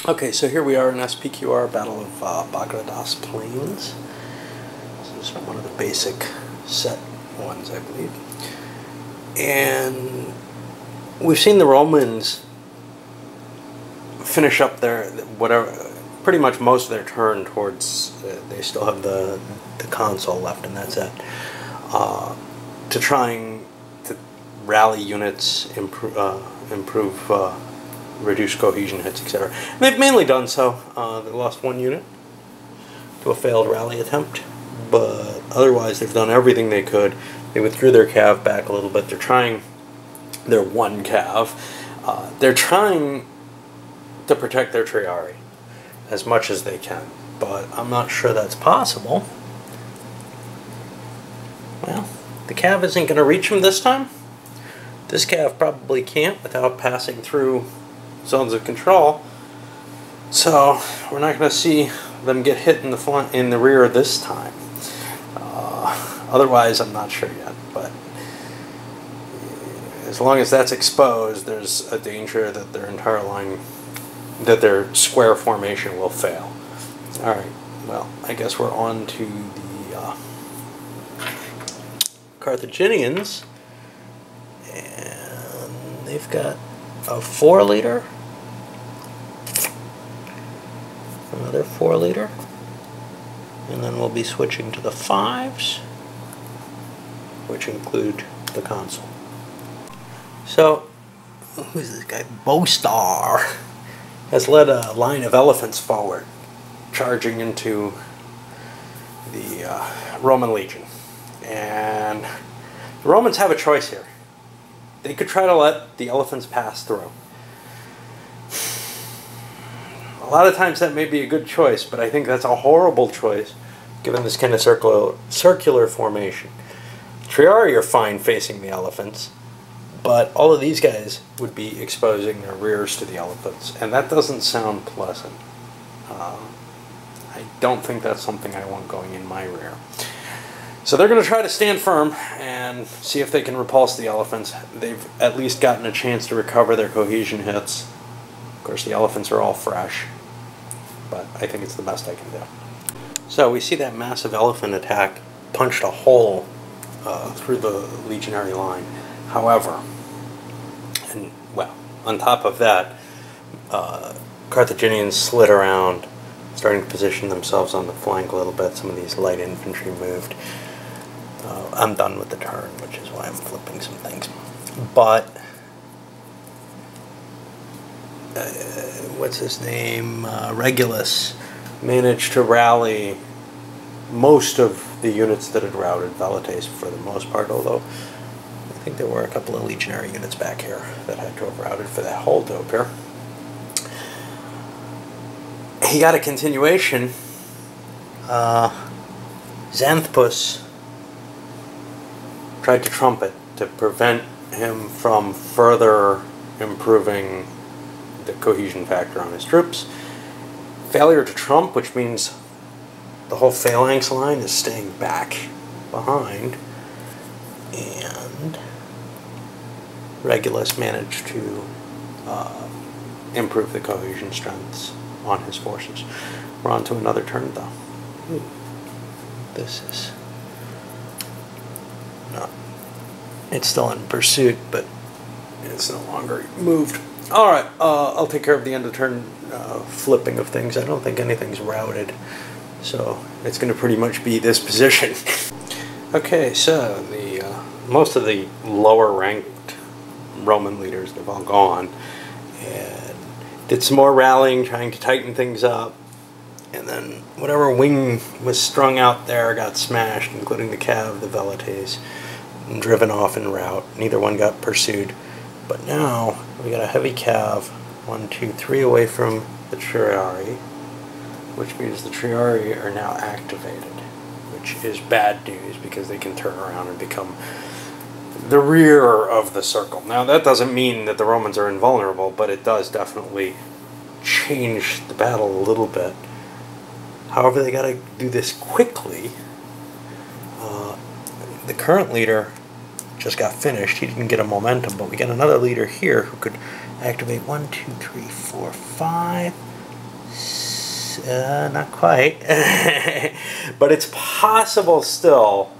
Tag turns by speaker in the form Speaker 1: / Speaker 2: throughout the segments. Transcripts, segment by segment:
Speaker 1: Okay, so here we are in Spqr, Battle of Bagradas Plains. This is one of the basic set ones, I believe. And we've seen the Romans finish up their, pretty much most of their turn towards, they still have the console left, and that's it. To trying to rally units, improve reduce cohesion hits, etc. And they've mainly done so. They lost one unit to a failed rally attempt, but otherwise they've done everything they could. They withdrew their cav back a little bit. They're trying their one cav. They're trying to protect their triari as much as they can, but I'm not sure that's possible. Well, the cav isn't going to reach them this time. This cav probably can't without passing through zones of control, so we're not going to see them get hit in the front, in the rear this time. Otherwise, I'm not sure yet, but as long as that's exposed, there's a danger that their entire line, that their square formation will fail. Alright, well, I guess we're on to the Carthaginians, and they've got a 4-liter, another 4-liter, and then we'll be switching to the 5s, which include the console. So, who's this guy? Bowstar has led a line of elephants forward, charging into the Roman legion. And the Romans have a choice here. They could try to let the elephants pass through. A lot of times that may be a good choice, but I think that's a horrible choice given this kind of circular formation. Triari are fine facing the elephants, but all of these guys would be exposing their rears to the elephants, and that doesn't sound pleasant. I don't think that's something I want going in my rear. So they're going to try to stand firm and see if they can repulse the elephants. They've at least gotten a chance to recover their cohesion hits. Of course, the elephants are all fresh, but I think it's the best I can do. So we see that massive elephant attack punched a hole through the legionary line. However, and well, on top of that, Carthaginians slid around, starting to position themselves on the flank a little bit. Some of these light infantry moved. I'm done with the turn, which is why I'm flipping some things. But, what's his name? Regulus managed to rally most of the units that had routed Velites for the most part, although I think there were a couple of legionary units back here that had to have routed for that hold up here. He got a continuation. Xanthopus tried to trumpet to prevent him from further improving the cohesion factor on his troops. Failure to trump, which means the whole Phalanx line is staying back behind, and Regulus managed to improve the cohesion strengths on his forces. We're on to another turn, though. Ooh. This is not, it's still in pursuit, but it's no longer moved. Alright, I'll take care of the end of turn flipping of things. I don't think anything's routed, so it's going to pretty much be this position. Okay, so the most of the lower ranked Roman leaders, they've all gone, and did some more rallying, trying to tighten things up, and then whatever wing was strung out there got smashed, including the cav, the Velites, and driven off en route. Neither one got pursued, but now we got a heavy cav, 1, 2, 3 away from the triari, which means the triari are now activated, which is bad news because they can turn around and become the rear of the circle. Now that doesn't mean that the Romans are invulnerable, but it does definitely change the battle a little bit. However, they got to do this quickly. The current leader just got finished. He didn't get a momentum, but we got another leader here who could activate 1, 2, 3, 4, 5. Not quite. But it's possible still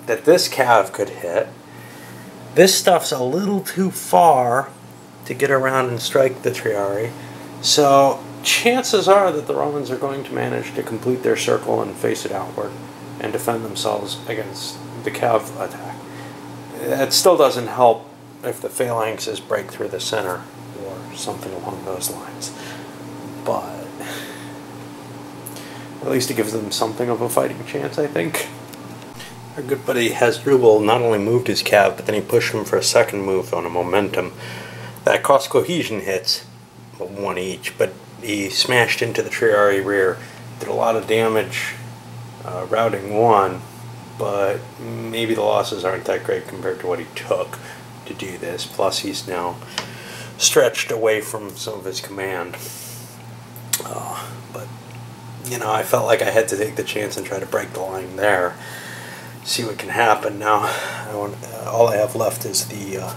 Speaker 1: that this cav could hit. This stuff's a little too far to get around and strike the Triarii. So chances are that the Romans are going to manage to complete their circle and face it outward and defend themselves against the cav attack. That still doesn't help if the phalanxes break through the center or something along those lines. But at least it gives them something of a fighting chance, I think. Our good buddy Hasdrubal not only moved his cav, but then he pushed him for a second move on a momentum. That cost cohesion hits, one each, but he smashed into the Triarii rear, did a lot of damage routing one, but maybe the losses aren't that great compared to what he took to do this. Plus he's now stretched away from some of his command. But you know, I felt like I had to take the chance and try to break the line there, see what can happen. Now all I have left is the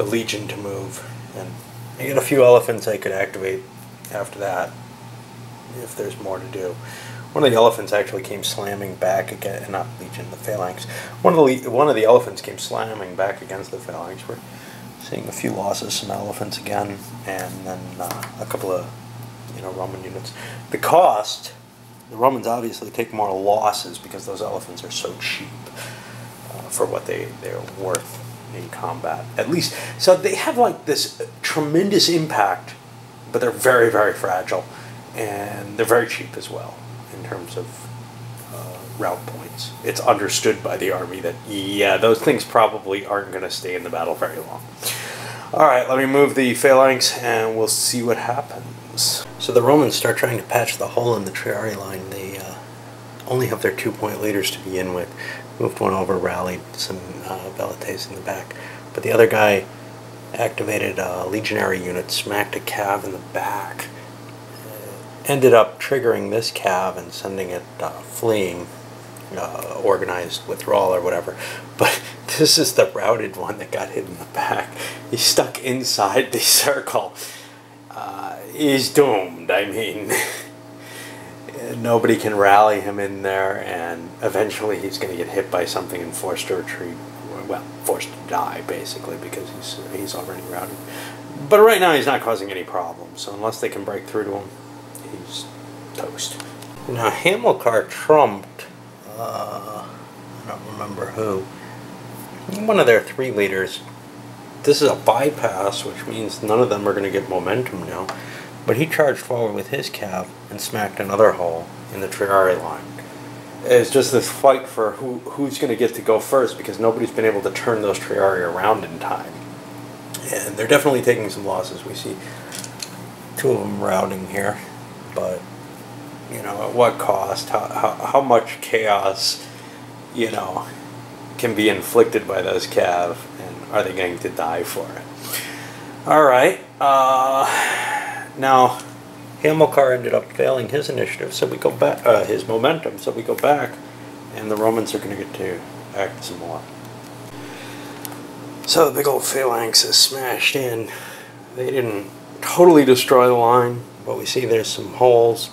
Speaker 1: Legion to move, and I get a few elephants I could activate after that if there's more to do. One of the elephants actually came slamming back again, not Legion, the Phalanx. One of the elephants came slamming back against the Phalanx. We're seeing a few losses, some elephants again, and then a couple of Roman units. The cost, the Romans obviously take more losses because those elephants are so cheap for what they're worth in combat. At least, so they have like this tremendous impact, but they're very, very fragile, and they're very cheap as well in terms of route points. It's understood by the army that, yeah, those things probably aren't going to stay in the battle very long. Alright, let me move the phalanx and we'll see what happens. So the Romans start trying to patch the hole in the Triarii line. They only have their 2-point leaders to begin with. Moved one over, rallied some velites in the back. But the other guy activated a legionary unit, smacked a cav in the back. Ended up triggering this cav and sending it fleeing, organized withdrawal or whatever. But this is the routed one that got hit in the back. He's stuck inside the circle. He's doomed. I mean, nobody can rally him in there, and eventually he's going to get hit by something and forced to retreat. Well, forced to die, basically, because he's already routed. But right now he's not causing any problems, so unless they can break through to him, he's toast. Now Hamilcar trumped, I don't remember who, one of their 3 leaders. This is a bypass, which means none of them are going to get momentum now. But he charged forward with his cav and smacked another hole in the Triarii line. It's just this fight for who's going to get to go first, because nobody's been able to turn those Triarii around in time. And they're definitely taking some losses. We see 2 of them routing here. But, at what cost? How much chaos, can be inflicted by those cav, and are they going to die for it? Alright, now Hamilcar ended up failing his initiative, so we go back, his momentum, so we go back, and the Romans are going to get to act some more. So the big old phalanx is smashed in. They didn't totally destroy the line, but we see there's some holes.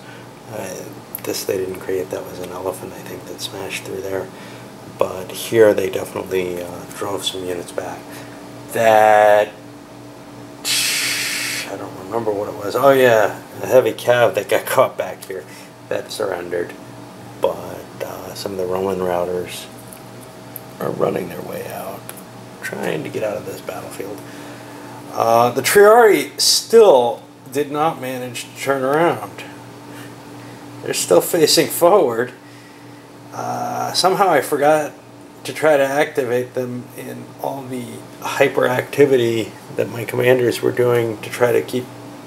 Speaker 1: This they didn't create, that was an elephant, I think, that smashed through there. But here they definitely drove some units back. That, I don't remember what it was. Oh yeah, a heavy cav that got caught back here. That surrendered. But some of the Roman routers are running their way out, trying to get out of this battlefield. The Triarii still did not manage to turn around. They're still facing forward. Somehow I forgot to try to activate them in all the hyperactivity that my commanders were doing to try to keep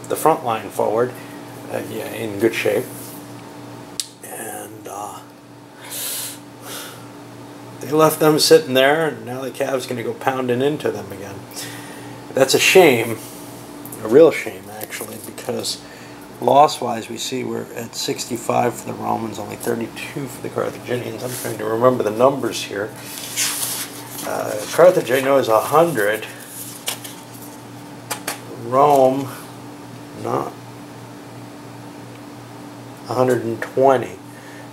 Speaker 1: the front line forward in good shape. And they left them sitting there, and now the cav's going to go pounding into them again. That's a shame, a real shame actually, because loss-wise, we see we're at 65 for the Romans, only 32 for the Carthaginians. I'm trying to remember the numbers here. Carthage, I know, is 100. Rome, not 120.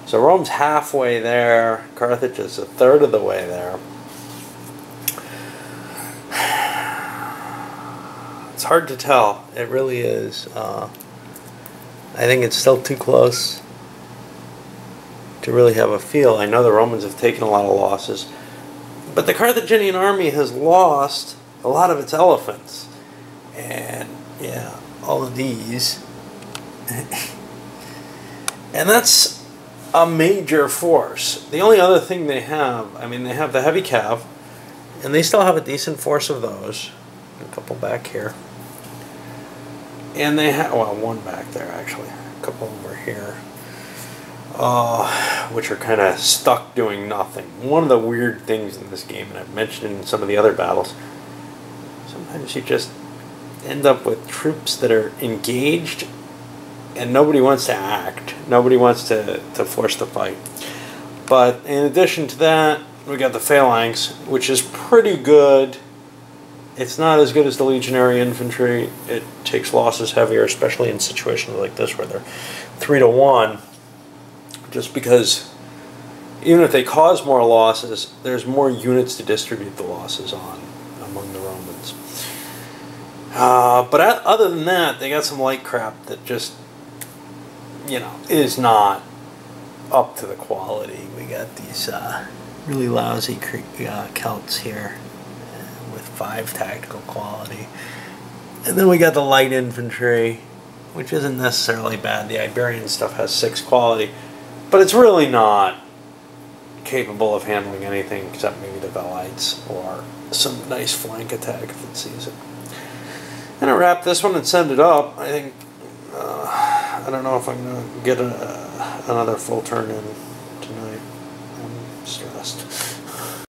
Speaker 1: So Rome's halfway there. Carthage is a third of the way there. It's hard to tell. It really is. I think it's still too close to really have a feel. I know the Romans have taken a lot of losses, but the Carthaginian army has lost a lot of its elephants. And yeah, all of these. And that's a major force. The only other thing they have, I mean, they have the heavy cav, and they still have a decent force of those. A couple back here. And they have, well, one back there actually. A couple over here. Which are kind of stuck doing nothing. One of the weird things in this game, and I've mentioned in some of the other battles, sometimes you just end up with troops that are engaged and nobody wants to act. Nobody wants to force the fight. But in addition to that, we got the Phalanx, which is pretty good. It's not as good as the legionary infantry. It takes losses heavier, especially in situations like this where they're 3-to-1. Just because even if they cause more losses, there's more units to distribute the losses on among the Romans. But other than that, they got some light crap that just, you know, is not up to the quality. We got these really lousy Celts here with 5 tactical quality. And then we got the light infantry, which isn't necessarily bad. The Iberian stuff has 6 quality, but it's really not capable of handling anything except maybe the Velites or some nice flank attack if it sees it. I'm going to wrap this one and send it up. I think, I don't know if I'm going to get another full turn in tonight. I'm stressed.